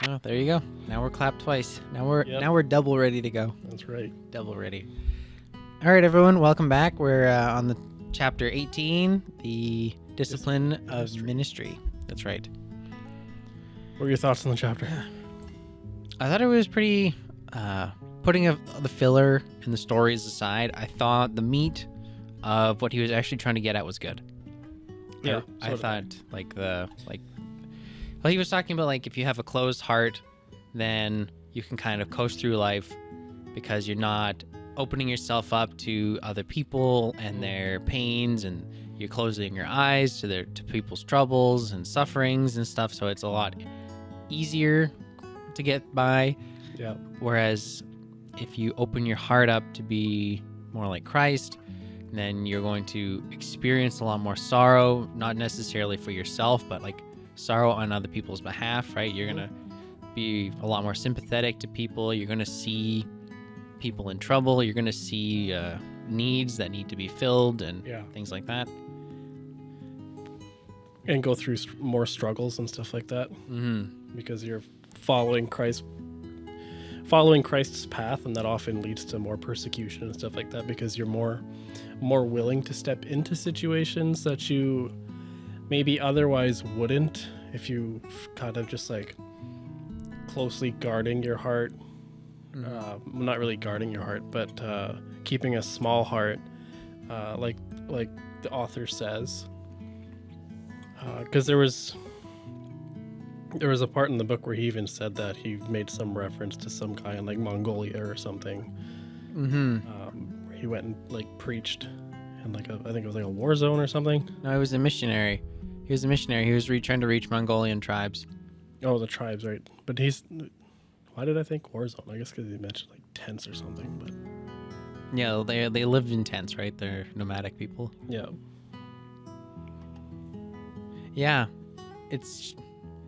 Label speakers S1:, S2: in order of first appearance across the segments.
S1: Oh, there you go. Now we're clapped twice. Now we're double ready to go.
S2: That's right.
S1: Double ready. All right, everyone, welcome back. We're on the chapter 18, the discipline of ministry. That's right.
S2: What are your thoughts on the chapter?
S1: I thought it was pretty. Putting the filler and the stories aside, I thought the meat of what he was actually trying to get at was good.
S2: Yeah,
S1: I thought well, he was talking about if you have a closed heart, then you can kind of coast through life because you're not opening yourself up to other people and their pains, and you're closing your eyes to people's troubles and sufferings and stuff. So it's a lot easier to get by.
S2: Yeah.
S1: Whereas if you open your heart up to be more like Christ, then you're going to experience a lot more sorrow, not necessarily for yourself, but sorrow on other people's behalf, right? You're going to be a lot more sympathetic to people. You're going to see people in trouble. You're going to see needs that need to be filled and things like that.
S2: And go through more struggles and stuff like that.
S1: Mm-hmm.
S2: Because you're following Christ's path, and that often leads to more persecution and stuff like that, because you're more willing to step into situations that you maybe otherwise wouldn't if you kind of just closely guarding your heart. Not really guarding your heart, but keeping a small heart, like the author says, because there was a part in the book where he even said that he made some reference to some guy in Mongolia or something.
S1: Mm-hmm.
S2: Where he went and preached in I think it was a war zone or something.
S1: No, he was a missionary. He was trying to reach Mongolian tribes.
S2: Oh, the tribes, right? But why did I think war zone? I guess because he mentioned tents or something. But
S1: yeah, they live in tents, right? They're nomadic people.
S2: Yeah.
S1: Yeah,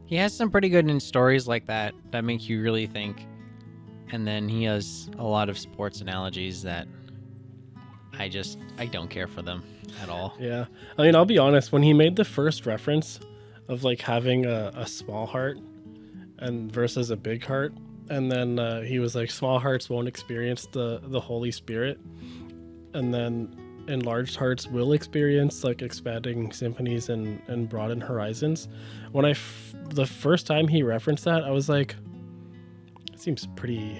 S1: he has some pretty good stories like that make you really think. And then he has a lot of sports analogies that I don't care for them at all.
S2: Yeah. I mean, I'll be honest, when he made the first reference of having a small heart and versus a big heart, and then he was small hearts won't experience the Holy Spirit, and then enlarged hearts will experience expanding symphonies and broadened horizons. When the first time he referenced that, I was like, it seems pretty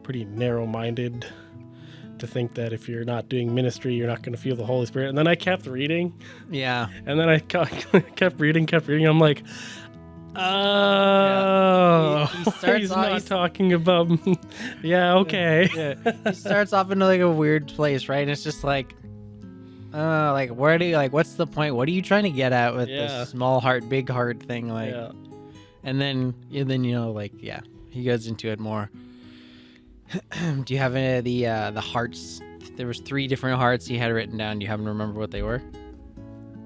S2: narrow-minded to think that if you're not doing ministry, you're not going to feel the Holy Spirit. And then I kept reading.
S1: Yeah.
S2: And then I kept reading. I'm like, oh, he's not talking about. Yeah, okay.
S1: Yeah. He starts off into a weird place, right? And it's just where do you what's the point? What are you trying to get at with this small heart, big heart thing? And then he goes into it more. Do you have any of the hearts? There was 3 different hearts he had written down. Do you happen to remember what they were?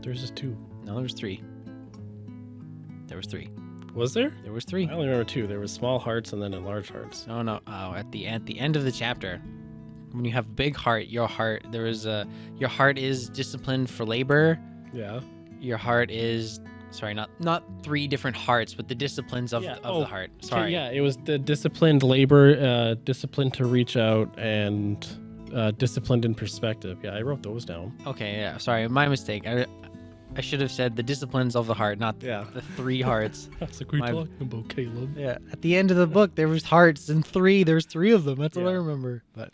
S2: There's just 2.
S1: No, there was 3. There was 3.
S2: Was there?
S1: There was 3.
S2: I only remember 2. There was small hearts and then enlarged hearts.
S1: No. Oh, at the end of the chapter, when you have big heart, your heart is disciplined for labor.
S2: Yeah.
S1: Your heart is not 3 different hearts, but the disciplines of the heart. Sorry.
S2: Okay, yeah, it was the disciplined labor, disciplined to reach out, and disciplined in perspective. Yeah, I wrote those down.
S1: Okay, yeah. Sorry, my mistake. I should have said the disciplines of the heart, not the 3 hearts.
S2: That's what we're talking about, Caleb.
S1: Yeah, at the end of the book, there was hearts and 3. There's 3 of them. That's all I remember. But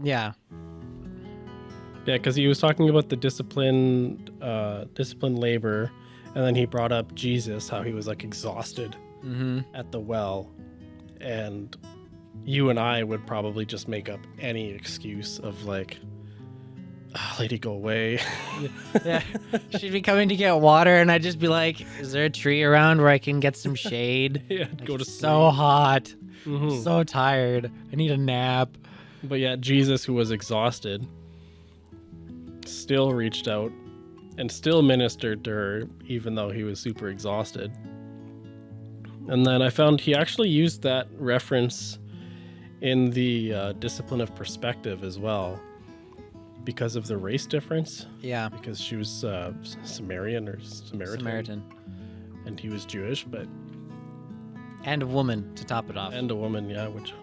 S1: yeah.
S2: Yeah, because he was talking about the disciplined labor, and then he brought up Jesus, how he was exhausted at the well, and you and I would probably just make up any excuse of lady, go away.
S1: Yeah, she'd be coming to get water, and I'd just be like, "Is there a tree around where I can get some shade?"
S2: Yeah, go to sleep.
S1: So hot, so tired. I need a nap.
S2: But yeah, Jesus, who was exhausted, still reached out and still ministered to her, even though he was super exhausted. And then I found he actually used that reference in the discipline of perspective as well, because of the race difference.
S1: Yeah.
S2: Because she was Samaritan. and he was Jewish, but
S1: And a woman to top it off.
S2: and a woman, yeah, which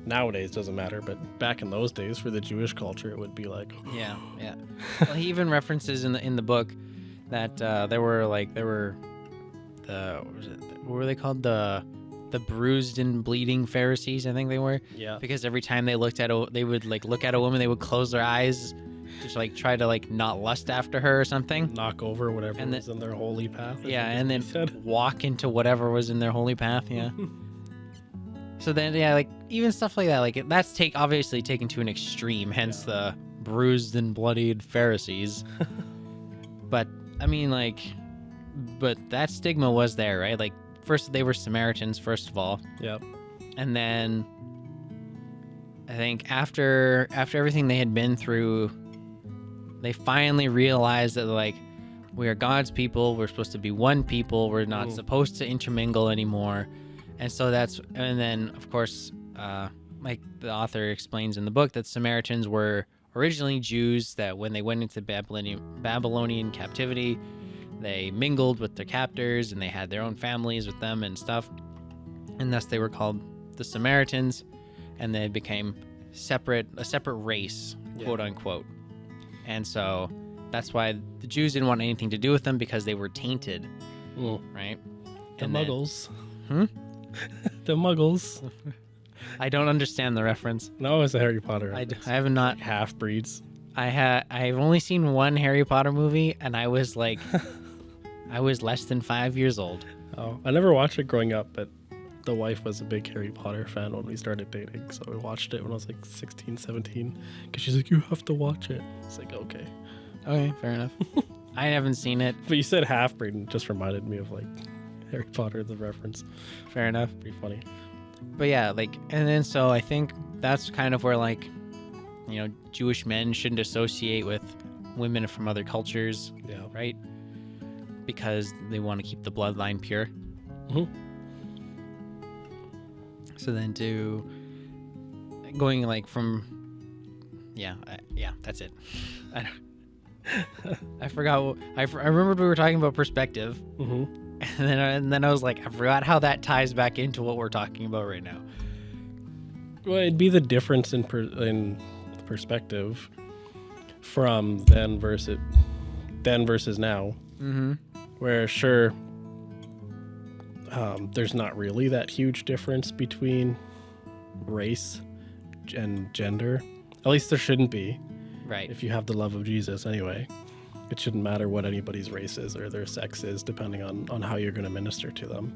S2: nowadays doesn't matter, but back in those days for the Jewish culture, it would be like,
S1: Yeah. Well, he even references in the book that there were the what were they called, the bruised and bleeding Pharisees, I think they were,
S2: yeah,
S1: because every time they looked at they would like look at a woman, they would close their eyes, just like try to like not lust after her or something.
S2: knock over whatever
S1: And
S2: was in their holy path. I
S1: Yeah,
S2: think
S1: and
S2: is
S1: then
S2: what he said.
S1: walk into whatever was in their holy path. Yeah. So then, yeah, like even stuff like that, like that's obviously taken to an extreme. Hence the bruised and bloodied Pharisees. But I mean, like, but that stigma was there, right? Like, first they were Samaritans, first of all,
S2: Yep.
S1: and then I think after everything they had been through, they finally realized that like we are God's people. We're supposed to be one people. We're not supposed to intermingle anymore. And so and then of course, like the author explains in the book, that Samaritans were originally Jews that when they went into Babylonian captivity, they mingled with their captors and they had their own families with them and stuff. And thus they were called the Samaritans, and they became a separate race, quote unquote. And so that's why the Jews didn't want anything to do with them, because they were tainted, right?
S2: The
S1: And
S2: Muggles.
S1: The
S2: Muggles.
S1: I don't understand the reference.
S2: No, it's a Harry Potter.
S1: I have not.
S2: Half breeds.
S1: I've only seen one Harry Potter movie, and I was like, I was less than 5 years old.
S2: Oh, I never watched it growing up, but the wife was a big Harry Potter fan when we started dating, so we watched it when I was like 16, 17, because she's like, you have to watch it. It's like, okay.
S1: Okay, fair enough. I haven't seen it.
S2: But you said half breed, and it just reminded me of like Harry Potter, the reference.
S1: Fair enough.
S2: Pretty funny.
S1: But yeah, like, and then so I think that's kind of where, like, you know, Jewish men shouldn't associate with women from other cultures,
S2: Yeah.
S1: right? Because they want to keep the bloodline pure. So then going like from, yeah, that's it. I forgot. I remembered we were talking about perspective, and then I was like, I forgot how that ties back into what we're talking about right now.
S2: Well, it'd be the difference in perspective from then versus now. Where sure, there's not really that huge difference between race and gender. At least there shouldn't be.
S1: Right.
S2: If you have the love of Jesus, anyway, it shouldn't matter what anybody's race is or their sex is, depending on how you're going to minister to them.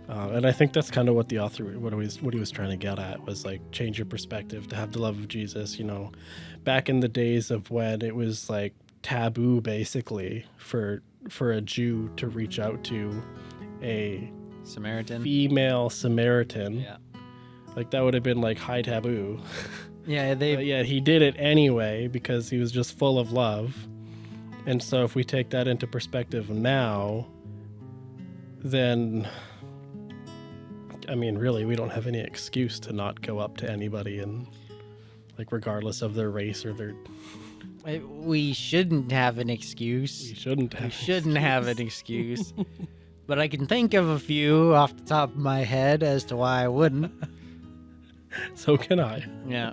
S2: And I think that's kind of what the author, what he was trying to get at, was like, change your perspective to have the love of Jesus. You know, back in the days of when it was like taboo, basically, for a Jew to reach out to a
S1: Samaritan.
S2: female Samaritan.
S1: Yeah.
S2: Like that would have been like high taboo.
S1: Yeah,
S2: But yet he did it anyway because he was just full of love. And so if we take that into perspective now, then, I mean, really, we don't have any excuse to not go up to anybody and, like, regardless of their race or their...
S1: We shouldn't have an excuse.
S2: We shouldn't have.
S1: We shouldn't have an excuse. But I can think of a few off the top of my head as to why I wouldn't.
S2: So can I.
S1: Yeah.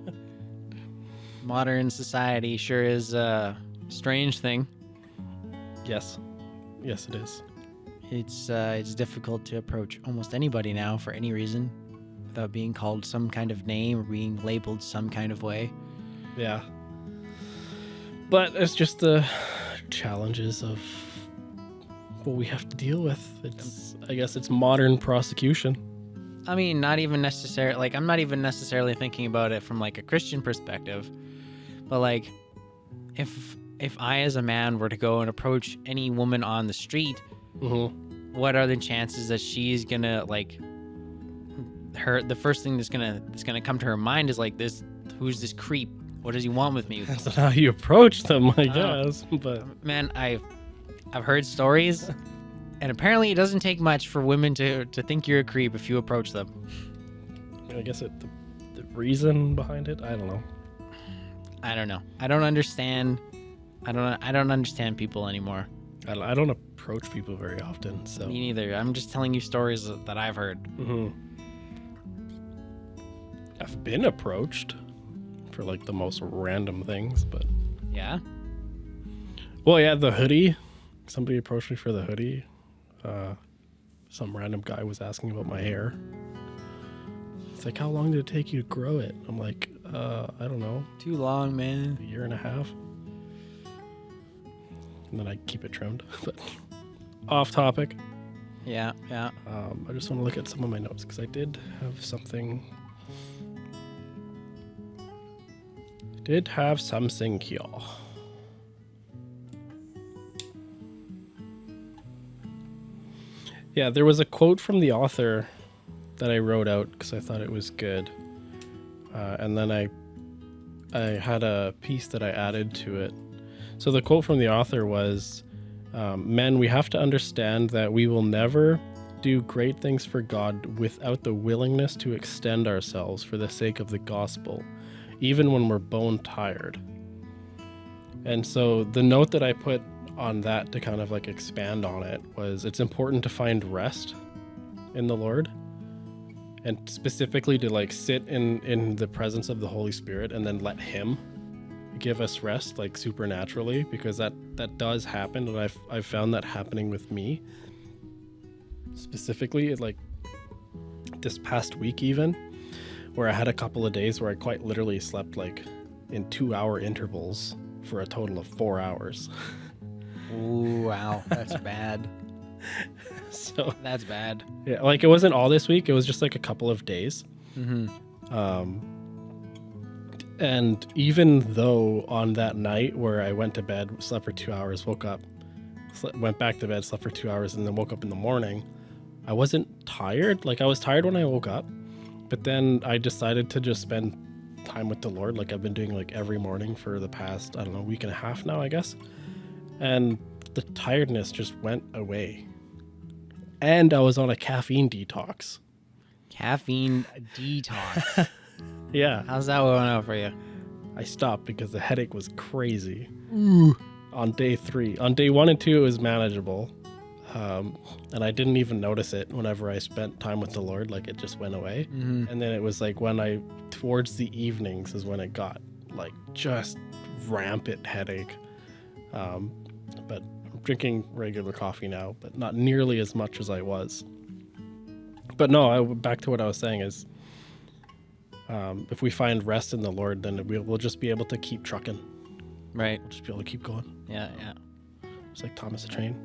S1: Modern society sure is a strange thing.
S2: Yes. Yes, it is.
S1: It's difficult to approach almost anybody now for any reason without being called some kind of name or being labeled some kind of way.
S2: Yeah. But it's just the challenges of what we have to deal with. I guess it's modern prosecution.
S1: I mean, not even necessarily, like, I'm not even necessarily thinking about it from, like, a Christian perspective, but, like, if I as a man were to go and approach any woman on the street, what are the chances that she's gonna, like, the first thing that's gonna come to her mind is, like, who's this creep? What does he want with me?
S2: That's not how you approach them, I guess. But
S1: man, I've heard stories, and apparently it doesn't take much for women to think you're a creep if you approach them.
S2: I guess the reason behind it, I don't know.
S1: I don't know. I don't understand. I don't understand people anymore.
S2: I don't approach people very often. So
S1: Me neither. I'm just telling you stories that I've heard.
S2: I've been approached for like the most random things, but
S1: Yeah?
S2: well, yeah, the hoodie. Somebody approached me for the hoodie. Some random guy was asking about my hair. It's like, how long did it take you to grow it? I'm like, I don't know,
S1: Too long, man.
S2: a year and a half. And then I keep it trimmed. But off topic.
S1: Yeah.
S2: I just want to look at some of my notes because I did have something. Here. Yeah, there was a quote from the author that I wrote out because I thought it was good. And then I had a piece that I added to it. So the quote from the author was, men, we have to understand that we will never do great things for God without the willingness to extend ourselves for the sake of the gospel, even when we're bone tired. And so the note that I put on that to kind of like expand on it was, it's important to find rest in the Lord, and specifically to like sit in the presence of the Holy Spirit and then let him give us rest like supernaturally, because that does happen. And I've found that happening with me specifically, like this past week even, where I had a couple of days where I quite literally slept like in 2-hour intervals for a total of 4 hours.
S1: Ooh, wow. That's bad.
S2: So
S1: That's bad.
S2: yeah, like it wasn't all this week. It was just like a couple of days. And even though on that night where I went to bed, slept for 2 hours, woke up, went back to bed, slept for 2 hours, and then woke up in the morning, I wasn't tired. Like I was tired when I woke up, but then I decided to just spend time with the Lord. Like I've been doing like every morning for the past, I don't know, week and a half now, I guess. And the tiredness just went away. And I was on a caffeine detox.
S1: Caffeine detox.
S2: Yeah.
S1: How's that going out for you?
S2: I stopped because the headache was crazy.
S1: Ooh.
S2: On day 3. On day 1 and 2, it was manageable. And I didn't even notice it whenever I spent time with the Lord. Like it just went away. And then it was like towards the evenings is when it got like just rampant headache. But I'm drinking regular coffee now, but not nearly as much as I was. But no, back to what I was saying is, if we find rest in the Lord, then we'll just be able to keep trucking.
S1: Right.
S2: We'll just be able to keep going.
S1: Yeah.
S2: It's like Thomas the Train.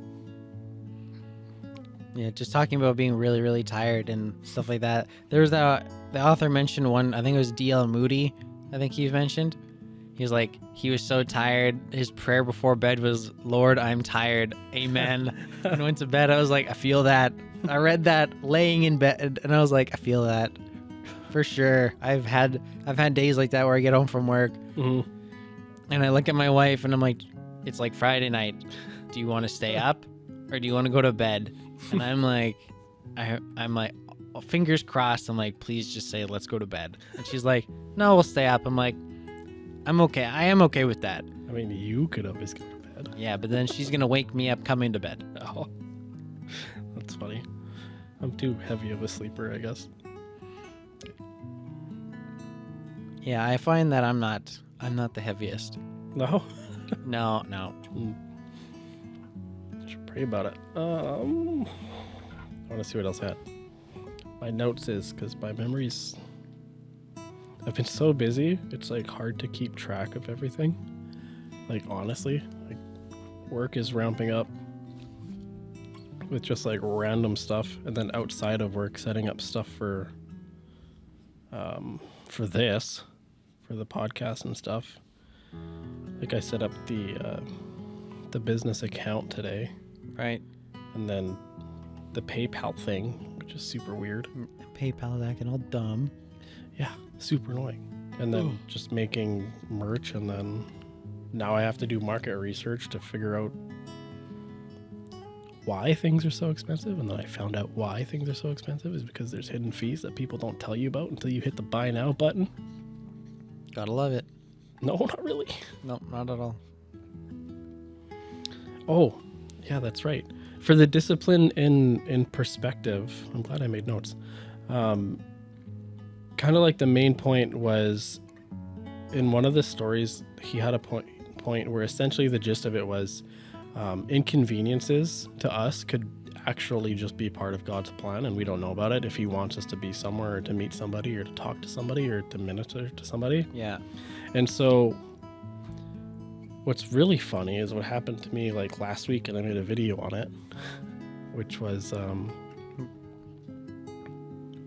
S1: Yeah, just talking about being really, really tired and stuff like that. There was the author mentioned one, I think it was D.L. Moody, I think he mentioned. He was like, he was so tired. His prayer before bed was, Lord, I'm tired. Amen. And went to bed. I was like, I feel that. I read that laying in bed and I was like, I feel that for sure. I've had days like that where I get home from work and I look at my wife and I'm like, it's like Friday night. Do you want to stay up or do you want to go to bed? And I'm like, fingers crossed. I'm like, please just say, let's go to bed. And she's like, no, we'll stay up. I'm like, I'm okay. I am okay with that.
S2: I mean, you could always go to bed.
S1: Yeah, but then she's going to wake me up coming to bed.
S2: Oh, that's funny. I'm too heavy of a sleeper, I guess.
S1: Yeah, I find that I'm not the heaviest.
S2: No?
S1: No.
S2: Should pray about it. I want to see what else I had. My notes is, because my memories, I've been so busy, it's like hard to keep track of everything. Like honestly, like work is ramping up with just like random stuff, and then outside of work, setting up stuff for the podcast and stuff. Like I set up the business account today,
S1: Right.
S2: and then the PayPal thing, which is super weird.
S1: PayPal is acting all dumb.
S2: Yeah, super annoying. And then just making merch, and then now I have to do market research to figure out why things are so expensive. And then I found out why things are so expensive is because there's hidden fees that people don't tell you about until you hit the buy now button.
S1: Gotta love it.
S2: No, not really.
S1: No, not at all.
S2: Oh, yeah, that's right. For the discipline in perspective, I'm glad I made notes. Kind of like the main point was in one of the stories, he had a point where essentially the gist of it was inconveniences to us could actually just be part of God's plan, and we don't know about it if he wants us to be somewhere or to meet somebody or to talk to somebody or to minister to somebody.
S1: Yeah.
S2: And so what's really funny is what happened to me like last week, and I made a video on it, which was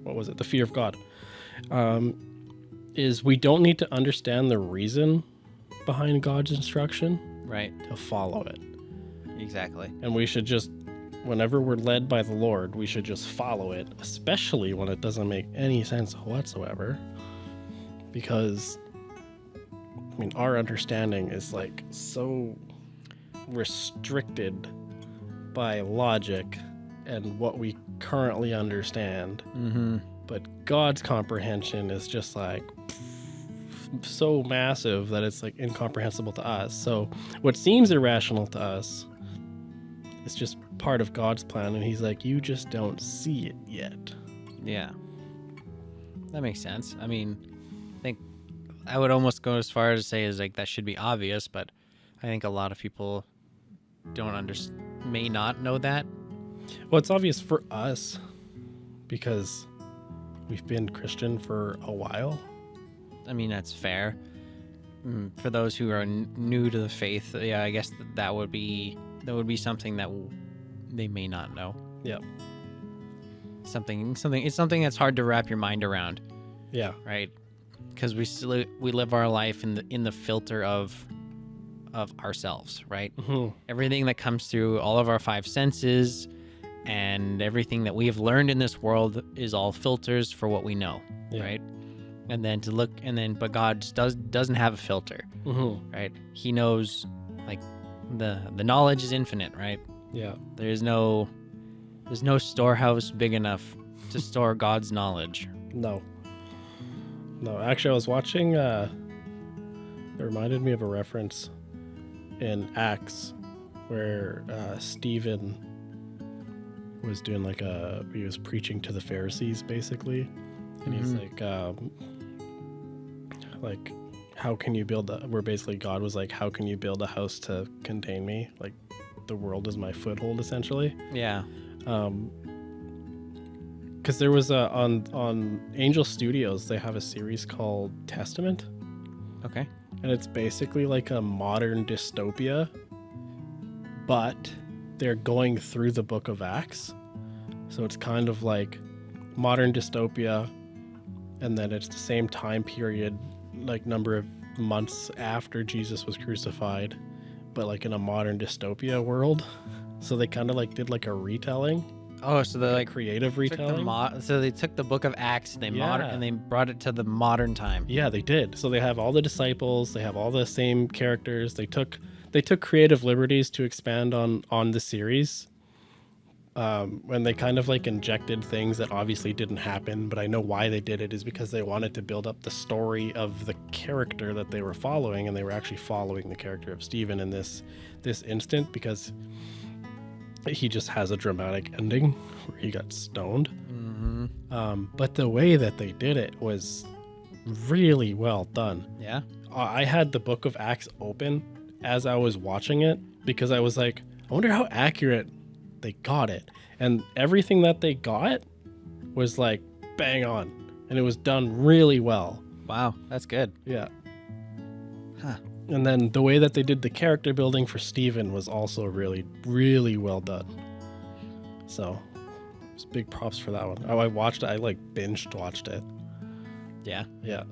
S2: what was it? The fear of God. Is we don't need to understand the reason behind God's instruction,
S1: Right.
S2: to follow it.
S1: Exactly.
S2: And we should just, whenever we're led by the Lord, we should just follow it, especially when it doesn't make any sense whatsoever. Because, I mean, our understanding is like so restricted by logic and what we currently understand.
S1: Mm-hmm.
S2: But God's comprehension is just like so massive that it's like incomprehensible to us. So what seems irrational to us is just part of God's plan, and he's like, you just don't see it yet.
S1: Yeah. That makes sense. I mean, I think I would almost go as far as to say is like that should be obvious, but I think a lot of people may not know that.
S2: Well, it's obvious for us because we've been Christian for a while.
S1: I mean, that's fair. For those who are new to the faith, yeah, I guess that would be something that they may not know.
S2: Yeah.
S1: It's something that's hard to wrap your mind around.
S2: Yeah.
S1: Right? Because we live our life in the filter of ourselves, right?
S2: Mm-hmm.
S1: Everything that comes through all of our five senses and everything that we have learned in this world is all filters for what we know,
S2: Yeah.
S1: right? But God just doesn't have a filter,
S2: Mm-hmm.
S1: right? He knows, like, the knowledge is infinite, right?
S2: Yeah.
S1: There's no storehouse big enough to store God's knowledge.
S2: No. Actually, I was watching. It reminded me of a reference in Acts where Stephen was doing he was preaching to the Pharisees basically, and he's like, how can you build where basically God was like, how can you build a house to contain me? Like, the world is my foothold essentially.
S1: Yeah.
S2: Because there was on Angel Studios, they have a series called Testament,
S1: Okay.
S2: and it's basically like a modern dystopia, but they're going through the book of Acts. So it's kind of like modern dystopia, and then it's the same time period, like number of months after Jesus was crucified, but like in a modern dystopia world. So they kind of like did like a retelling.
S1: Oh, so they're
S2: Like
S1: like
S2: creative retelling.
S1: so they took the book of Acts, and they brought it to the modern time.
S2: Yeah, they did. So they have all the disciples, they have all the same characters. They took creative liberties to expand on the series. When they kind of like injected things that obviously didn't happen, but I know why they did it is because they wanted to build up the story of the character that they were following, and they were actually following the character of Stephen in this instant, because he just has a dramatic ending where he got stoned.
S1: Mm-hmm.
S2: But the way that they did it was really well done.
S1: Yeah.
S2: I had the book of Acts open as I was watching it because I was like, I wonder how accurate they got it. And everything that they got was like bang on, and it was done really well.
S1: Wow, that's good.
S2: Yeah.
S1: Huh.
S2: And then the way that they did the character building for Stephen was also really, really well done. So, it's big props for that one. Oh, I like binged watched it.
S1: Yeah.
S2: Yeah.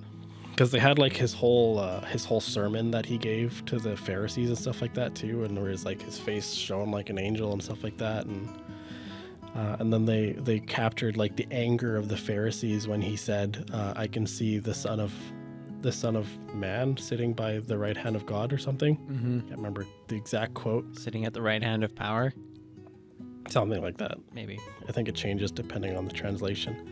S2: Because they had like his whole sermon that he gave to the Pharisees and stuff like that too, and where his like his face shone like an angel and stuff like that, and then they captured like the anger of the Pharisees when he said, "I can see the Son of Man sitting by the right hand of God" or something.
S1: Mm-hmm.
S2: Can't remember the exact quote.
S1: Sitting at the right hand of power.
S2: Something like that.
S1: Maybe.
S2: I think it changes depending on the translation.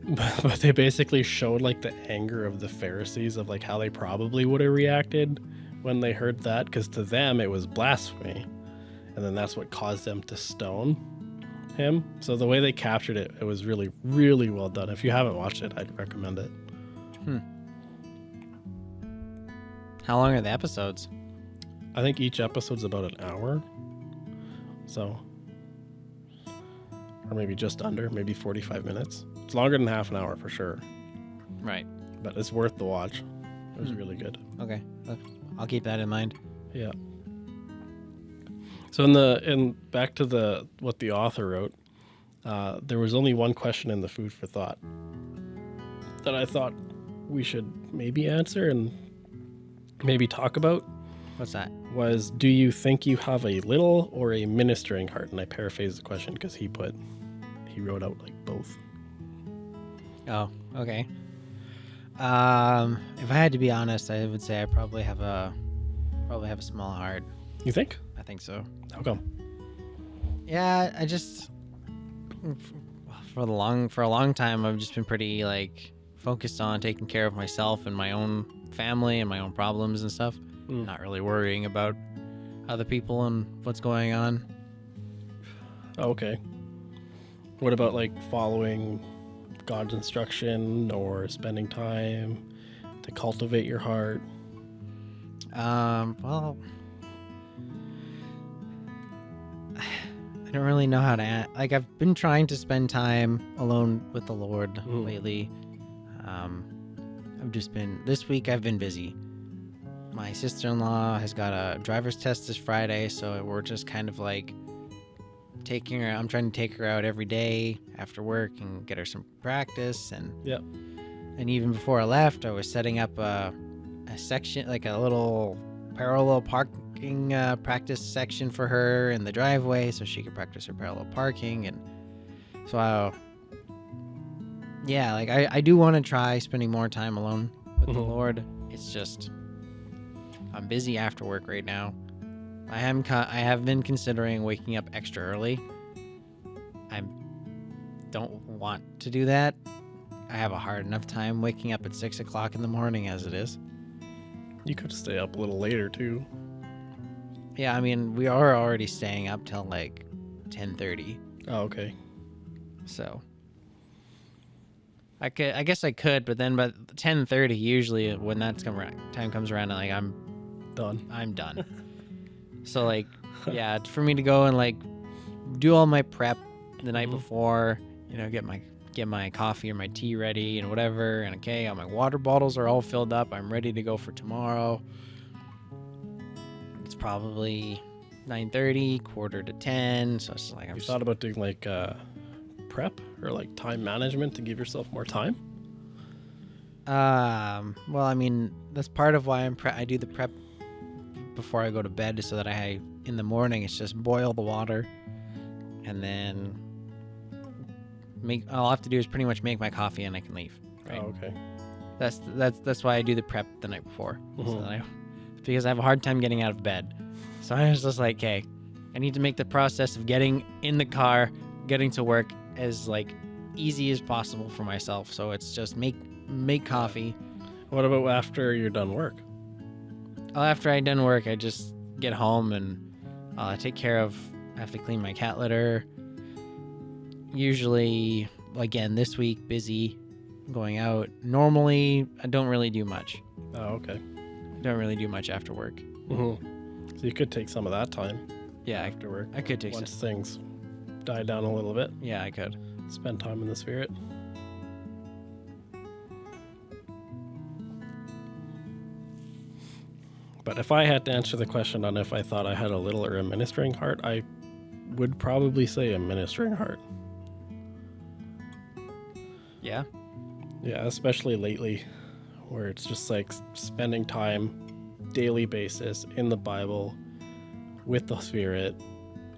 S2: But they basically showed like the anger of the Pharisees of like how they probably would have reacted when they heard that, because to them it was blasphemy, and then that's what caused them to stone him. So the way they captured it, it was really, really well done. If you haven't watched it, I'd recommend it.
S1: How long are the episodes?
S2: I think each episode's about an hour. So, or maybe just under, maybe 45 minutes. It's longer than half an hour for sure,
S1: Right.
S2: but it's worth the watch. It was really good.
S1: Okay. I'll keep that in mind.
S2: Yeah. So in back to what the author wrote, there was only one question in the food for thought that I thought we should maybe answer and maybe talk about.
S1: What's that?
S2: Was, do you think you have a little or a ministering heart? And I paraphrased the question because he wrote out like both.
S1: Oh, okay. If I had to be honest, I would say I probably have a small heart.
S2: You think?
S1: I think so.
S2: How come?
S1: Yeah, I just for a long time I've just been pretty like focused on taking care of myself and my own family and my own problems and stuff. Not really worrying about other people and what's going on.
S2: Oh, okay. What about like following God's instruction or spending time to cultivate your heart?
S1: Well, I don't really know how to like. I've been trying to spend time alone with the Lord lately. This week I've been busy. My sister-in-law has got a driver's test this Friday, so we're just kind of like I'm trying to take her out every day after work and get her some practice. And even before I left, I was setting up a section, like a little parallel parking practice section for her in the driveway so she could practice her parallel parking. And so I do want to try spending more time alone with the Lord. It's just I'm busy after work right now. I have been considering waking up extra early. I don't want to do that. I have a hard enough time waking up at 6 o'clock in the morning as it is.
S2: You could stay up a little later too.
S1: Yeah, I mean, we are already staying up till like 10:30.
S2: Oh, okay.
S1: So I guess I could, but then by 10:30, usually when time comes around, like I'm done. So like, yeah, for me to go and like do all my prep the night before, get my coffee or my tea ready and whatever, and okay, all my water bottles are all filled up. I'm ready to go for tomorrow. It's probably 9:30, quarter to 10. So it's like
S2: You thought about doing like prep or like time management to give yourself more time?
S1: Well, I mean, that's part of why I do the prep before I go to bed, so that in the morning it's just boil the water, and then all I have to do is pretty much make my coffee and I can leave. Right?
S2: Oh, okay.
S1: That's why I do the prep the night before, because I have a hard time getting out of bed. So I was just like, okay, I need to make the process of getting in the car, getting to work as like easy as possible for myself. So it's just make coffee.
S2: What about after you're done work?
S1: After I'm done work, I just get home and I have to clean my cat litter. Usually, again, this week, busy going out. Normally, I don't really do much.
S2: Oh, okay.
S1: Don't really do much after work.
S2: So you could take some of that time.
S1: Yeah,
S2: after work.
S1: I could take
S2: once things die down a little bit.
S1: Yeah, I could.
S2: Spend time in the Spirit. But if I had to answer the question on if I thought I had a little or a ministering heart, I would probably say a ministering heart.
S1: Yeah?
S2: Yeah, especially lately, where it's just like spending time, daily basis, in the Bible, with the Spirit,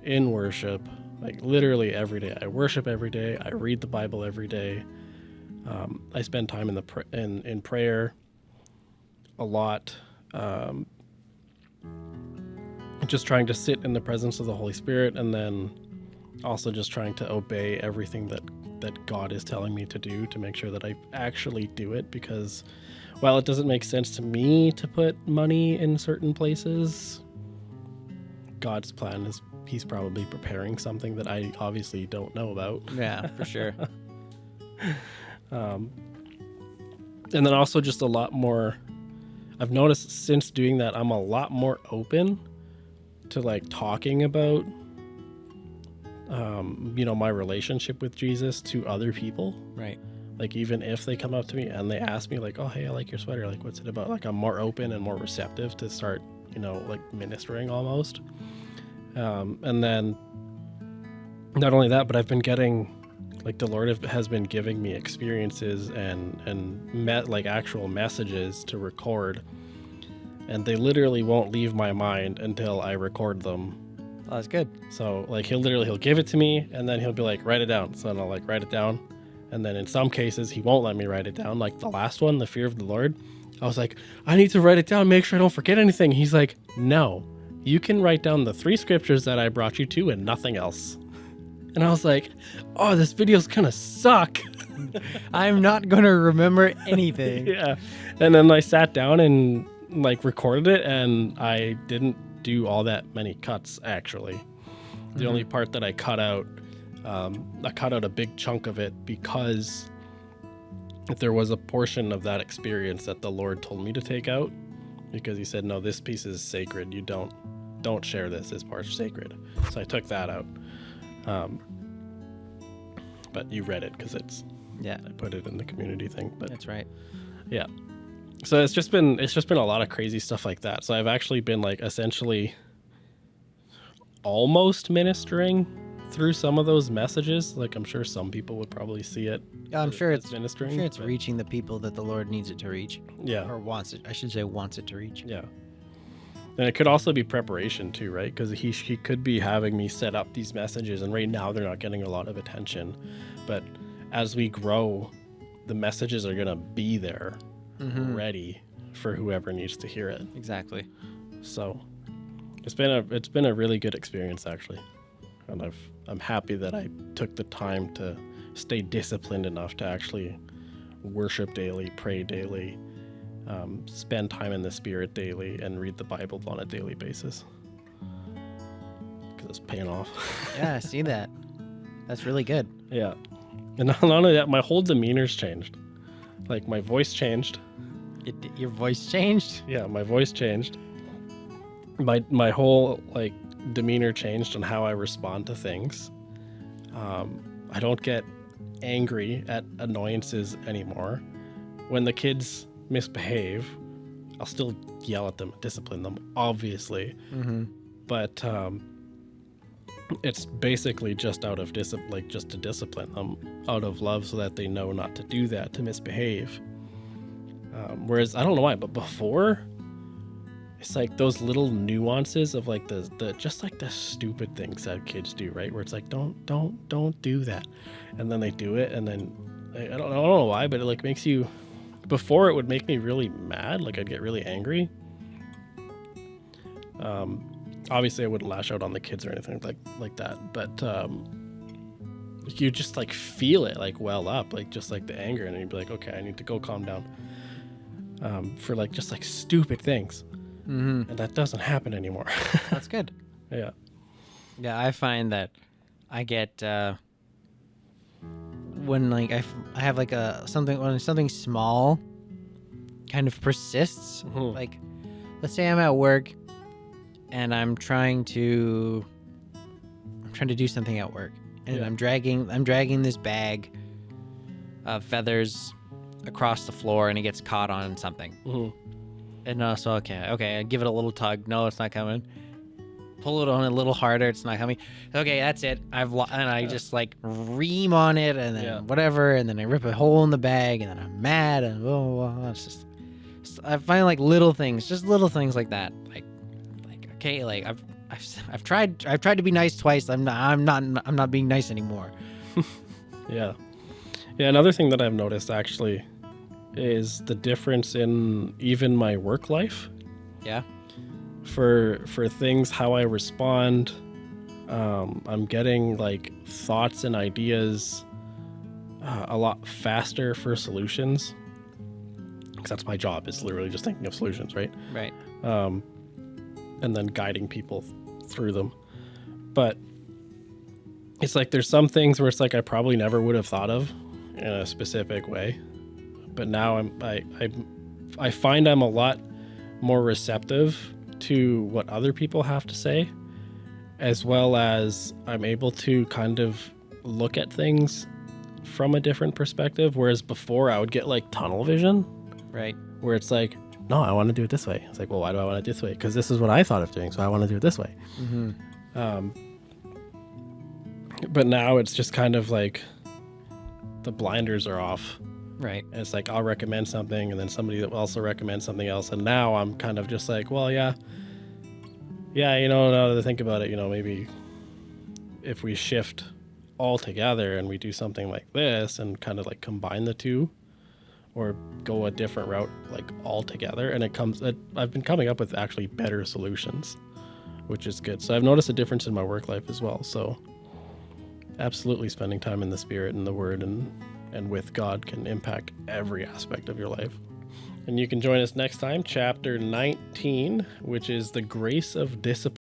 S2: in worship, like literally every day. I worship every day. I read the Bible every day. I spend time in prayer a lot. Just trying to sit in the presence of the Holy Spirit, and then also just trying to obey everything that God is telling me to do, to make sure that I actually do it, because while it doesn't make sense to me to put money in certain places, God's plan is he's probably preparing something that I obviously don't know about.
S1: Yeah, for sure.
S2: And then also just a lot more, I've noticed since doing that, I'm a lot more open to like talking about, my relationship with Jesus to other people.
S1: Right.
S2: Like, even if they come up to me and they ask me like, oh, hey, I like your sweater. Like, what's it about? Like, I'm more open and more receptive to start, like ministering almost. And then not only that, but I've been getting, like, the Lord has been giving me experiences and like actual messages to record, and they literally won't leave my mind until I record them.
S1: Oh, that's good.
S2: So like he'll give it to me, and then he'll be like, write it down. So then I'll like write it down, and then in some cases he won't let me write it down. Like the last one, the fear of the Lord, I was like, I need to write it down, make sure I don't forget anything. He's like, no, you can write down the 3 scriptures that I brought you to and nothing else. And I was like, oh, this video's gonna suck.
S1: I'm not going to remember anything.
S2: Yeah. And then I sat down and like recorded it, and I didn't do all that many cuts actually. The only part that I cut out a big chunk of it because there was a portion of that experience that the Lord told me to take out, because he said, no, this piece is sacred. You don't share this. This part's sacred. So I took that out. But you read it because I put it in the community thing. But
S1: That's right.
S2: yeah. So it's just been a lot of crazy stuff like that. So I've actually been like essentially almost ministering through some of those messages. Like, I'm sure some people would probably see it.
S1: Yeah, I'm sure
S2: as ministering.
S1: I'm sure it's reaching the people that the Lord needs it to reach.
S2: Yeah.
S1: Or wants it. I should say wants it to reach.
S2: Yeah. And it could also be preparation too, right? Because he could be having me set up these messages, and right now they're not getting a lot of attention. But as we grow, the messages are gonna be there, ready for whoever needs to hear it.
S1: Exactly.
S2: So it's been a really good experience actually, and I'm happy that I took the time to stay disciplined enough to actually worship daily, pray daily, spend time in the Spirit daily, and read the Bible on a daily basis, because it's paying off.
S1: Yeah, I see that. That's really good.
S2: Yeah. And not only that, my whole demeanor's changed. Like, my voice changed.
S1: Your voice changed?
S2: Yeah, my voice changed. My whole, like, demeanor changed on how I respond to things. I don't get angry at annoyances anymore. When the kids misbehave, I'll still yell at them, discipline them, obviously. But it's basically just out of just to discipline them out of love, so that they know not to do that, to misbehave. Whereas I don't know why, but before, it's like those little nuances of like the just like the stupid things that kids do, right? Where it's like, don't do that, and then they do it, and then I don't know why, but it like makes you. Before, it would make me really mad, like I'd get really angry. Obviously I wouldn't lash out on the kids or anything like that, but you just like feel it like well up, like just like the anger, and you'd be like, okay, I need to go calm down, for like just like stupid things. And that doesn't happen anymore.
S1: That's good.
S2: Yeah.
S1: Yeah, I find that I get when like I have like when something small kind of persists. Like, let's say I'm at work and I'm trying to do something at work, and I'm dragging this bag of feathers across the floor, and it gets caught on something. And so okay, I give it a little tug. No, it's not coming. Pull it on a little harder. It's not coming. Okay, that's it. I just like ream on it, and then whatever, and then I rip a hole in the bag, and then I'm mad, and it's just. I find like little things like that. Like okay, like I've tried to be nice twice. I'm not being nice anymore.
S2: Yeah. Another thing that I've noticed actually is the difference in even my work life.
S1: Yeah.
S2: For things, how I respond, I'm getting like thoughts and ideas a lot faster for solutions, because that's my job, is literally just thinking of solutions, right?
S1: Right.
S2: And then guiding people through them. But it's like there's some things where it's like I probably never would have thought of in a specific way, but now I find I'm a lot more receptive to what other people have to say, as well as I'm able to kind of look at things from a different perspective, whereas before I would get like tunnel vision,
S1: Right.
S2: where it's like, no, I want to do it this way. It's like, well, why do I want to do it this way? Because this is what I thought of doing, so I want to do it this way. But now it's just kind of like the blinders are off.
S1: Right.
S2: And it's like I'll recommend something, and then somebody that also recommends something else, and now I'm kind of just like, well, yeah, now that I think about it, maybe if we shift all together and we do something like this and kind of like combine the two, or go a different route like all together, and I've been coming up with actually better solutions, which is good. So I've noticed a difference in my work life as well. So absolutely spending time in the Spirit and the Word and with God can impact every aspect of your life. And you can join us next time, chapter 19, which is the grace of discipline.